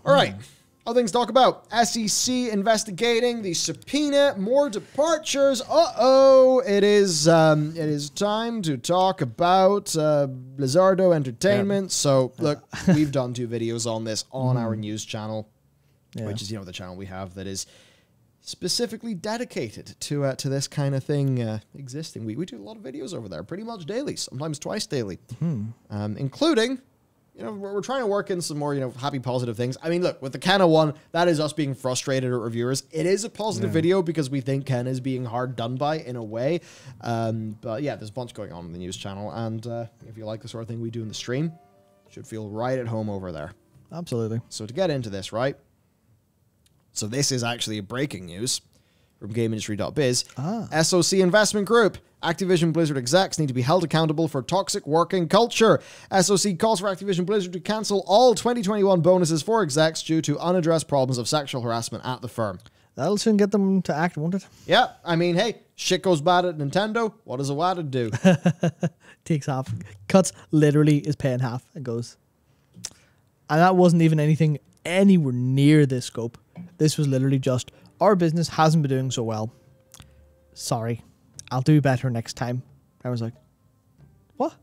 All right. Other things to talk about. SEC investigating the subpoena. More departures. Uh-oh. It is time to talk about Blizzardo Entertainment. So, look, we've done 2 videos on this on our news channel, which is, the channel we have that is specifically dedicated to this kind of thing existing. We do a lot of videos over there, pretty much daily, sometimes twice daily, including... we're trying to work in some more, happy, positive things. I mean, look, with the Kenna one, that is us being frustrated at reviewers. It is a positive video because we think Ken is being hard done by in a way. But yeah, there's a bunch going on the news channel. And if you like the sort of thing we do in the stream, you should feel right at home over there. Absolutely. So to get into this, right? So this is actually a breaking news from GameIndustry.biz. SOC Investment Group. Activision-Blizzard execs need to be held accountable for toxic working culture. SOC calls for Activision-Blizzard to cancel all 2021 bonuses for execs due to unaddressed problems of sexual harassment at the firm. That'll soon get them to act, won't it? Yeah, I mean, hey, shit goes bad at Nintendo. What does a WADA do? Takes half. Cuts literally is paying half and goes. And that wasn't even anything anywhere near this scope. This was literally just, our business hasn't been doing so well. Sorry. I'll do better next time. I was like, what?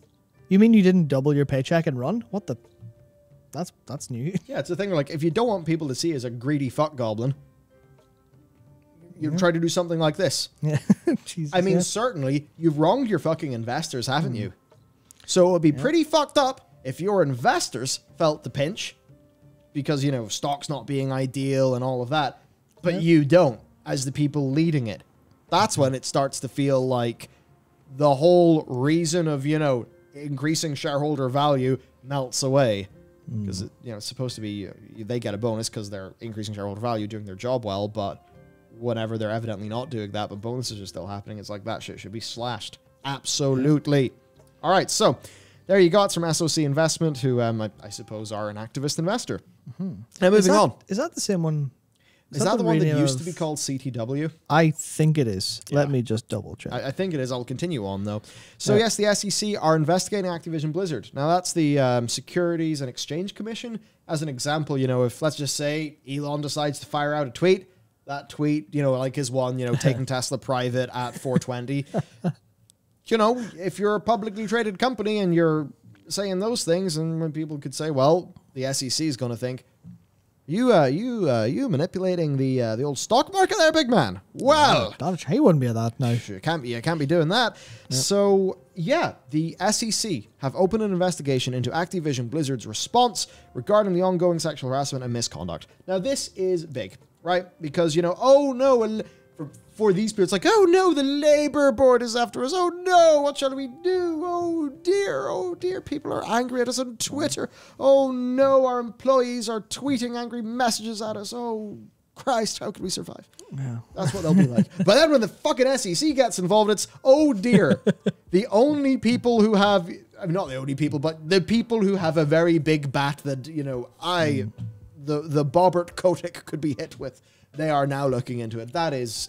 You mean you didn't double your paycheck and run? What the? That's new. Yeah, it's the thing, like, if you don't want people to see you as a greedy fuck goblin, you try to do something like this. Yeah. Jesus, I mean, certainly, you've wronged your fucking investors, haven't you? So it would be pretty fucked up if your investors felt the pinch because, stock's not being ideal and all of that, but you don't, as the people leading it. That's when it starts to feel like the whole reason of, increasing shareholder value melts away. Because, it's supposed to be, they get a bonus because they're increasing shareholder value, doing their job well, but whenever they're evidently not doing that, but bonuses are still happening, it's like that shit should be slashed. Absolutely. All right, so there you go. It's from SOC Investment, who I suppose are an activist investor. Now, moving on. Is that the same one? Is that the one that used to be called CTW? I think it is. Yeah. Let me just double check. I think it is. I'll continue on, though. So, yes, the SEC are investigating Activision-Blizzard. Now, that's the Securities and Exchange Commission. As an example, if, let's just say, Elon decides to fire out a tweet, that tweet, like his one, taking Tesla private at 420. If you're a publicly traded company and you're saying those things, and when people could say, well, the SEC is going to think, you manipulating the old stock market there, big man. Well, he wouldn't be at that now. You can't be doing that. Yep. So yeah, the SEC have opened an investigation into Activision Blizzard's response regarding the ongoing sexual harassment and misconduct. Now this is big, right? Because oh no, for these people, it's like, oh no, the labor board is after us. Oh no, what shall we do? Oh dear, people are angry at us on Twitter. Oh no, our employees are tweeting angry messages at us. Oh Christ, how could we survive? Yeah. That's what they'll be like. But then when the fucking SEC gets involved, it's, oh dear, the only people who have, I mean, not the only people, but the people who have a very big bat that, the Bobbert Kotick could be hit with. They are now looking into it. That is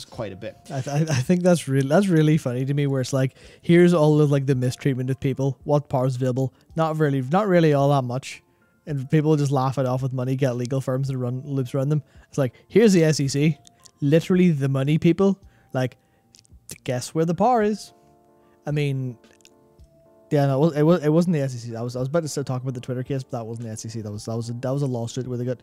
quite a bit. I think that's really funny to me. Where it's like, here's all of like the mistreatment of people. What power's available? Not really all that much. And people just laugh it off with money, get legal firms to run loops around them. It's like, here's the SEC, literally the money people. Like, guess where the power is? I mean, yeah, no, it wasn't the SEC. I was about to start talking about the Twitter case, but that wasn't the SEC. That was a lawsuit where they got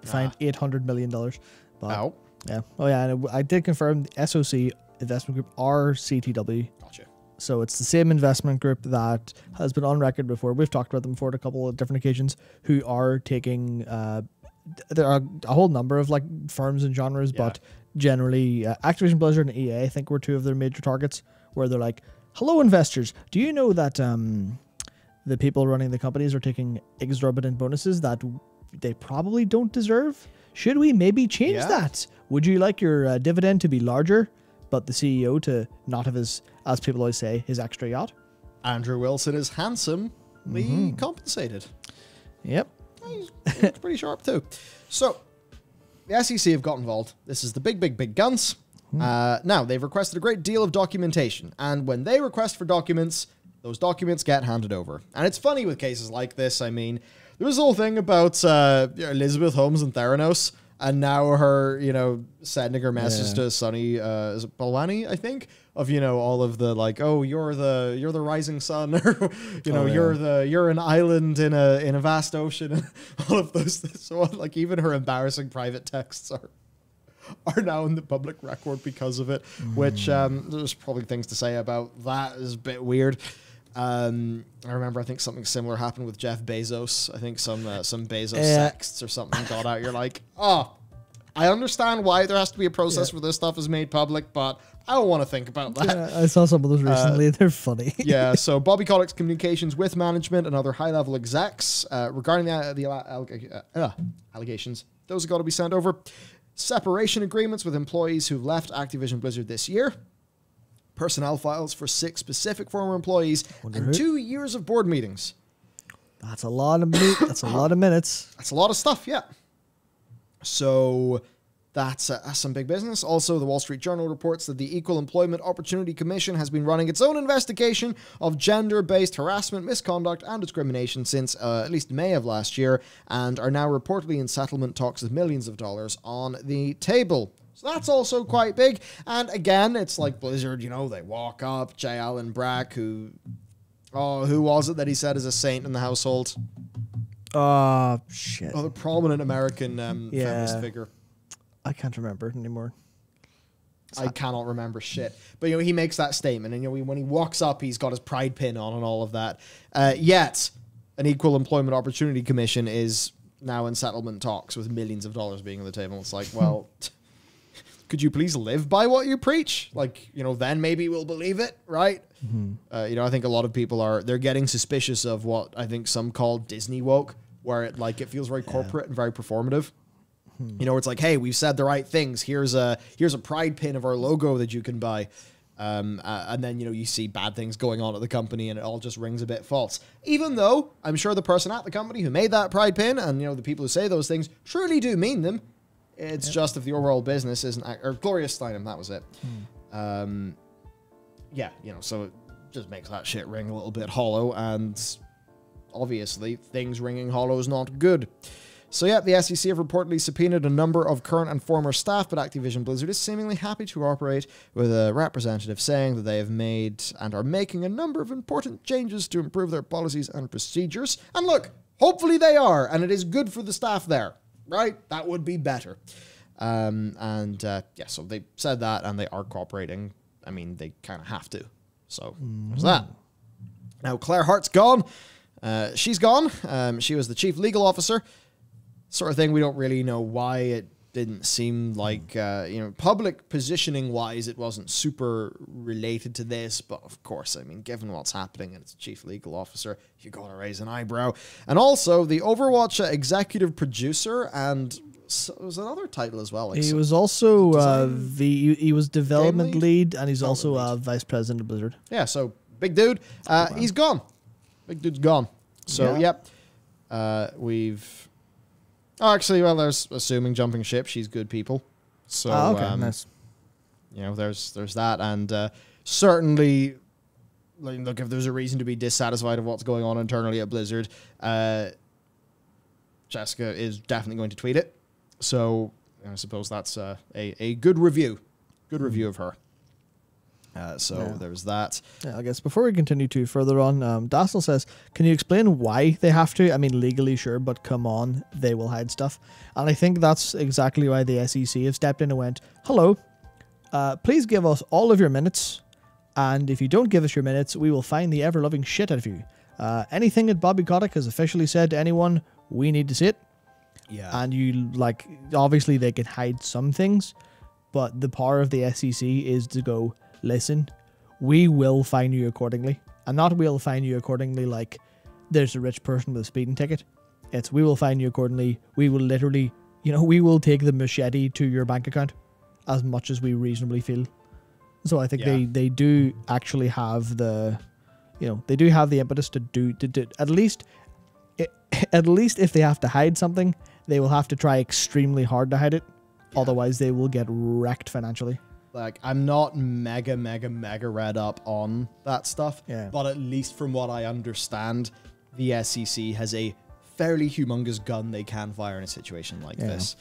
fined $800 million. But, ow. Yeah. Oh yeah, and I did confirm the SOC Investment Group are CTW. Gotcha. So it's the same investment group that has been on record before. We've talked about them before on a couple of different occasions, who are taking there are a whole number of like firms and genres, but generally Activision-Blizzard and EA I think were 2 of their major targets, where they're like, hello investors, do you know that the people running the companies are taking exorbitant bonuses that they probably don't deserve? Should we maybe change that? Would you like your dividend to be larger, but the CEO to not have his, as people always say, his extra yacht? Andrew Wilson is handsomely compensated. Yep. He's pretty sharp too. So, the SEC have got involved. This is the big guns. Now, they've requested a great deal of documentation. And when they request for documents, those documents get handed over. And it's funny with cases like this. I mean, there was a whole thing about Elizabeth Holmes and Theranos, and now her, sending her message to Sonny, is it Balwani, I think, of, all of the like, oh, you're the rising sun, or you're an island in a vast ocean, and all of those things. So like even her embarrassing private texts are now in the public record because of it, which there's probably things to say about that. Is a bit weird. I remember, I think something similar happened with Jeff Bezos. I think some Bezos sexts or something got out. You're like, oh, I understand why there has to be a process where this stuff is made public, but I don't want to think about that. Yeah, I saw some of those recently. They're funny. Yeah, so Bobby Kotick's communications with management and other high-level execs regarding the allegations, those have got to be sent over. Separation agreements with employees who left Activision-Blizzard this year. Personnel files for 6 specific former employees, and 2 years of board meetings. That's a lot of that's a lot of minutes. That's a lot of stuff, yeah. So that's some big business. Also, the Wall Street Journal reports that the Equal Employment Opportunity Commission has been running its own investigation of gender-based harassment, misconduct, and discrimination since at least May of last year, and are now reportedly in settlement talks with millions of dollars on the table. So that's also quite big. And again, it's like Blizzard, they walk up. J. Allen Brack, who was it that he said is a saint in the household? Shit. Oh, the prominent American feminist figure. I can't remember it anymore. I cannot remember shit. But, he makes that statement. And, when he walks up, he's got his pride pin on and all of that. Yet, an Equal Employment Opportunity Commission is now in settlement talks with millions of dollars being on the table. It's like, well... could you please live by what you preach? Like, then maybe we'll believe it, right? Mm-hmm. I think a lot of people they're getting suspicious of what I think some call Disney woke, where it feels very corporate and very performative. It's like, hey, we've said the right things. Here's a pride pin of our logo that you can buy. And then, you see bad things going on at the company and it all just rings a bit false. Even though I'm sure the person at the company who made that pride pin and, the people who say those things truly do mean them. It's just if the overall business isn't... Or Gloria Steinem, that was it. So it just makes that shit ring a little bit hollow, and obviously things ringing hollow is not good. So yeah, the SEC have reportedly subpoenaed a number of current and former staff, but Activision-Blizzard is seemingly happy to cooperate, with a representative saying that they have made and are making a number of important changes to improve their policies and procedures. And look, hopefully they are, and it is good for the staff there. Right? That would be better. So they said that, and they are cooperating. I mean, they kind of have to. So there's that. Now, Claire Hart's gone. She's gone. She was the chief legal officer. Sort of thing. We don't really know why. It didn't seem like, public positioning-wise, it wasn't super related to this. But, of course, I mean, given what's happening and it's a chief legal officer, you got to raise an eyebrow. And also, the Overwatch executive producer and... So it was another title as well. He was also he was development lead, and he's also vice president of Blizzard. Yeah, so big dude. He's gone. Big dude's gone. So, we've... Oh, actually, well, there's assuming jumping ship. She's good people. So, nice. There's that. And certainly, look, if there's a reason to be dissatisfied of what's going on internally at Blizzard, Jessica is definitely going to tweet it. So I suppose that's a good review. Good review of her. There's that. Yeah, I guess before we continue to further on, Dassel says, can you explain why they have to? I mean, legally, sure, but come on, they will hide stuff. And I think that's exactly why the SEC have stepped in and went, hello, please give us all of your minutes. And if you don't give us your minutes, we will find the ever-loving shit out of you. Anything that Bobby Kotick has officially said to anyone, we need to see it. Yeah. And obviously they can hide some things, but the power of the SEC is to go, listen, we will fine you accordingly. And not we'll fine you accordingly like there's a rich person with a speeding ticket. It's we will fine you accordingly. We will literally, we will take the machete to your bank account as much as we reasonably feel. So I think they do actually have the, they do have the impetus to do at least if they have to hide something, they will have to try extremely hard to hide it. Yeah. Otherwise, they will get wrecked financially. Like, I'm not mega read up on that stuff. Yeah. But at least from what I understand, the SEC has a fairly humongous gun they can fire in a situation like this.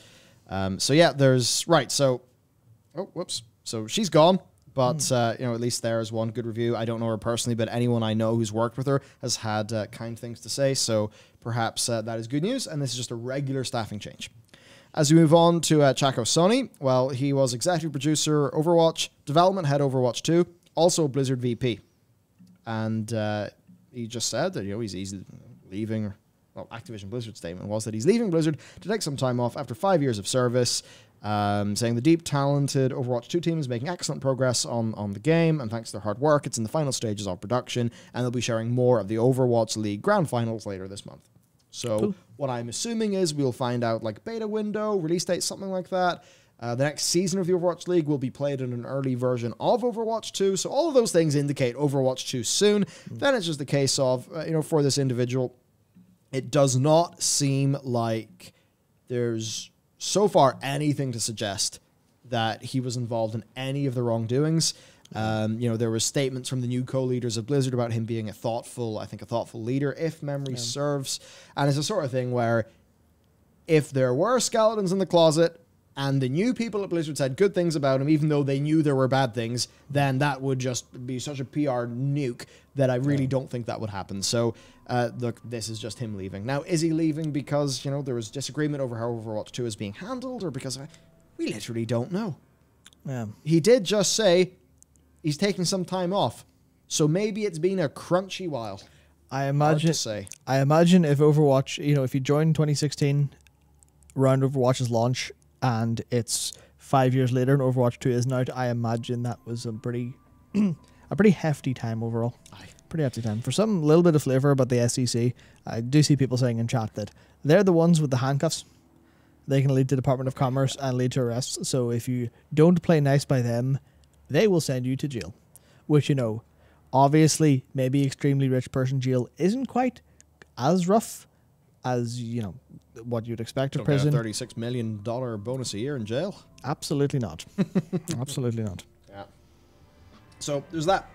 So yeah, there's... Right, so... Oh, whoops. So she's gone. But, you know, at least there's one good review. I don't know her personally, but anyone I know who's worked with her has had kind things to say. So perhaps that is good news. And this is just a regular staffing change. As we move on to Chaco Sony, well, he was executive producer Overwatch, development head Overwatch 2, also Blizzard VP. And he just said that, you know, he's leaving. Well, Activision-Blizzard statement was that he's leaving Blizzard to take some time off after 5 years of service, saying the deep, talented Overwatch 2 team is making excellent progress on the game, and thanks to their hard work, it's in the final stages of production, and they'll be sharing more of the Overwatch League Grand Finals later this month. So what I'm assuming is we'll find out like beta window, release date, something like that. The next season of the Overwatch League will be played in an early version of Overwatch 2. So all of those things indicate Overwatch 2 soon. Then it's just a case of, you know, for this individual, it does not seem like there's so far anything to suggest that he was involved in any of the wrongdoings. You know, there were statements from the new co-leaders of Blizzard about him being a thoughtful leader, if memory serves. And it's the sort of thing where if there were skeletons in the closet and the new people at Blizzard said good things about him, even though they knew there were bad things, then that would just be such a PR nuke that I really don't think that would happen. So, look, this is just him leaving. Now, is he leaving because, you know, there was disagreement over how Overwatch 2 is being handled, or because we literally don't know. Yeah. He did just say he's taking some time off, so maybe it's been a crunchy while. I imagine if Overwatch, you know, if you joined 2016 around Overwatch's launch and it's 5 years later and Overwatch 2 isn't out, I imagine that was a pretty hefty time overall. Pretty hefty time. For some little bit of flavour about the SEC, I do see people saying in chat that they're the ones with the handcuffs. They can lead to Department of Commerce and lead to arrests. So if you don't play nice by them, they will send you to jail. Which, you know, obviously, maybe extremely rich person jail isn't quite as rough as, you know, what you'd expect of prison. Get a $36 million bonus a year in jail? Absolutely not. Absolutely not. Yeah. So there's that.